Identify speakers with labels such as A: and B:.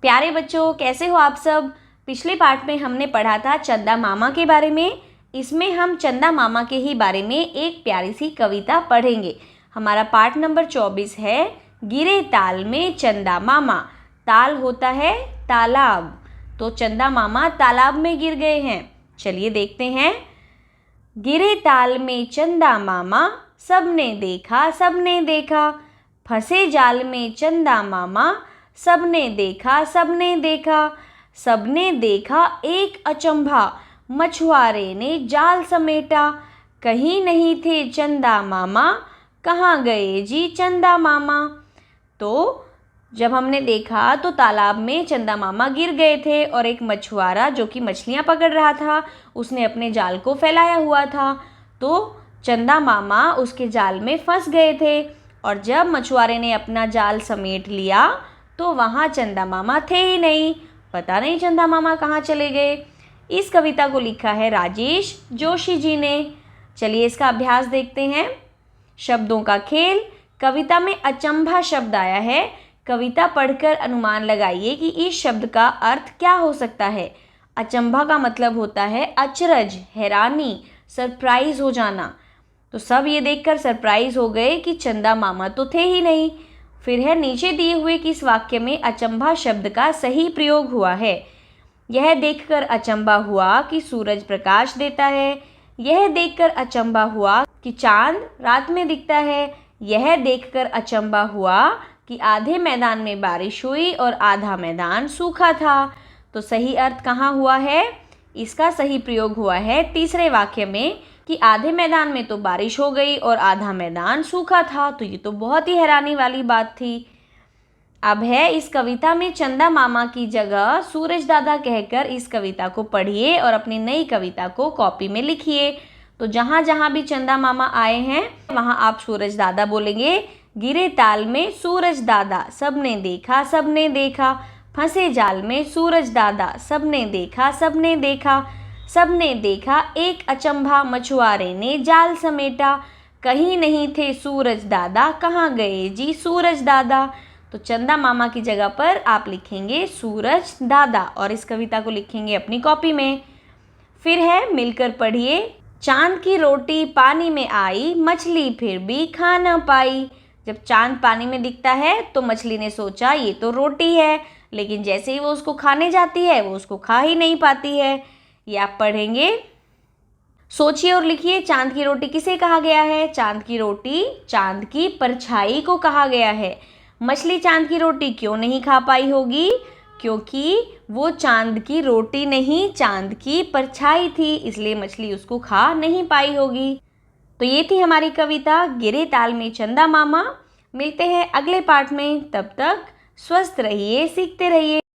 A: प्यारे बच्चों, कैसे हो आप सब। पिछले पार्ट में हमने पढ़ा था चंदा मामा के बारे में। इसमें हम चंदा मामा के ही बारे में एक प्यारी सी कविता पढ़ेंगे। हमारा पार्ट नंबर 24 है गिरे ताल में चंदा मामा। ताल होता है तालाब, तो चंदा मामा तालाब में गिर गए हैं। चलिए देखते हैं। गिरे ताल में चंदा मामा, सबने देखा, फंसे जाल में चंदा मामा, सबने देखा, सबने देखा एक अचंभा, मछुआरे ने जाल समेटा, कहीं नहीं थे चंदा मामा, कहाँ गए जी चंदा मामा। तो जब हमने देखा तो तालाब में चंदा मामा गिर गए थे और एक मछुआरा जो कि मछलियाँ पकड़ रहा था, उसने अपने जाल को फैलाया हुआ था। तो चंदा मामा उसके जाल में फंस गए थे और जब मछुआरे ने अपना जाल समेट लिया तो वहाँ चंदा मामा थे ही नहीं। पता नहीं चंदा मामा कहाँ चले गए। इस कविता को लिखा है राजेश जोशी जी ने। चलिए इसका अभ्यास देखते हैं। शब्दों का खेल। कविता में अचंभा शब्द आया है। कविता पढ़कर अनुमान लगाइए कि इस शब्द का अर्थ क्या हो सकता है। अचंभा का मतलब होता है अचरज, हैरानी, सरप्राइज हो जाना। तो सब ये देखकर सरप्राइज हो गए कि चंदा मामा तो थे ही नहीं। फिर है नीचे दिए हुए किस वाक्य में अचंभा शब्द का सही प्रयोग हुआ है। यह देखकर अचंभा हुआ कि सूरज प्रकाश देता है। यह देखकर अचंभा हुआ कि चांद रात में दिखता है। यह देखकर अचंभा हुआ कि आधे मैदान में बारिश हुई और आधा मैदान सूखा था। तो सही अर्थ कहाँ हुआ है? इसका सही प्रयोग हुआ है तीसरे वाक्य में कि आधे मैदान में तो बारिश हो गई और आधा मैदान सूखा था। तो ये तो बहुत ही हैरानी वाली बात थी। अब है इस कविता में चंदा मामा की जगह सूरज दादा कहकर इस कविता को पढ़िए और अपनी नई कविता को कॉपी में लिखिए। तो जहाँ जहाँ भी चंदा मामा आए हैं वहाँ आप सूरज दादा बोलेंगे। गिरे ताल में सूरज दादा, सबने देखा, फंसे जाल में सूरज दादा, सबने देखा एक अचंभा, मछुआरे ने जाल समेटा, कहीं नहीं थे सूरज दादा, कहाँ गए जी सूरज दादा। तो चंदा मामा की जगह पर आप लिखेंगे सूरज दादा और इस कविता को लिखेंगे अपनी कॉपी में। फिर है मिलकर पढ़िए। चांद की रोटी पानी में आई, मछली फिर भी खा न पाई। जब चांद पानी में दिखता है तो मछली ने सोचा ये तो रोटी है, लेकिन जैसे ही वो उसको खाने जाती है वो उसको खा ही नहीं पाती है। ये आप पढ़ेंगे। सोचिए और लिखिए, चांद की रोटी किसे कहा गया है? चांद की रोटी चांद की परछाई को कहा गया है। मछली चांद की रोटी क्यों नहीं खा पाई होगी? क्योंकि वो चांद की रोटी नहीं, चांद की परछाई थी, इसलिए मछली उसको खा नहीं पाई होगी। तो ये थी हमारी कविता गिरे ताल में चंदा मामा। मिलते हैं अगले पार्ट में, तब तक स्वस्थ रहिए, सीखते रहिए।